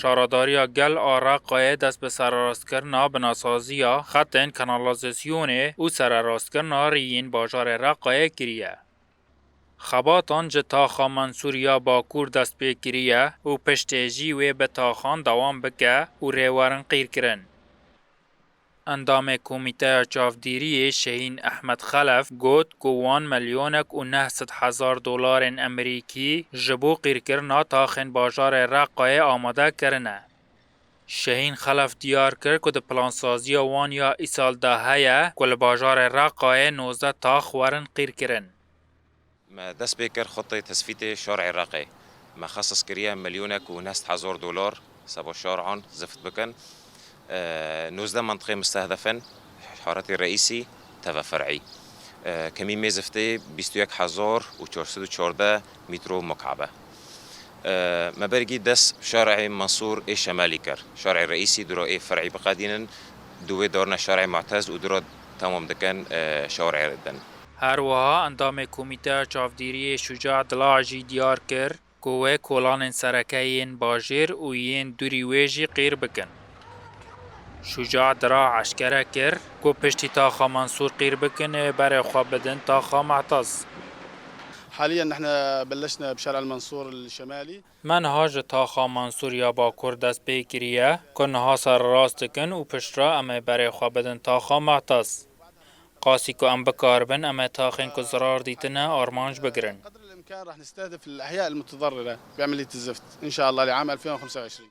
شارداریا گل آراقای دست به سرراست کرنا بناسازیا خطین کانالازاسیونه و سرراست کرنا ریین باجار راقای کریه. خباتان جه تاخا منصوریا باکور دست به کریه و پشتیجی و به تاخان دوام بکه و ریوارن قیر کرن. اندام کمیته چافدیری شهین احمد خلف گوت گوان ملیونک و 900,000 دلار امریکی جبو قیر کرنا تاخن باجار راقای آماده کرنه. شهین خلف دیار کرد که ده پلانسازی وانیا ای سال ده هیا که لباجار راقای 19 تاخ ورن قیر کرن. ما دست بكر خطة تثبيت شارع الراقي ما خصص كريا مليونك ونست حزار دولار سبا شارعون زفت بكن نوزده منطقة مستهدفا حارتي الرئيسي تبع فرعي كمين ميزفتي 21,414 متر مكعبة ما برقي دس شارع منصور اي شمالي كر شارع الرئيسي درو اي فرعي بقادين دوي دورنا شارع معتز ودرو تمام دكان شوارع ردن هر وها اندام کمیته چافدیری شجاع دلاعجی دیار کر که کولان سرکین باجر و یین دوری ویجی قیر بکن. شجاع درا عشکره کر که پشتی تاخا منصور قیر بکن برای خواب بدن تاخا معتز. حاليا نحن بلشنا بشارع المنصور الشمالي. من هاج تاخا منصور یا با کردست بیکریه کن ها سر راست کن و پشت را اما برای خواب بدن تاخا معتز. قاسی که ام بکاربن اما تاخین که ضرار دیتنه آرمانج بگرن. قدر الامكان راح نستهدف الاحياء المتضرره بعمليه الزفت ان شاء الله لعام 2025.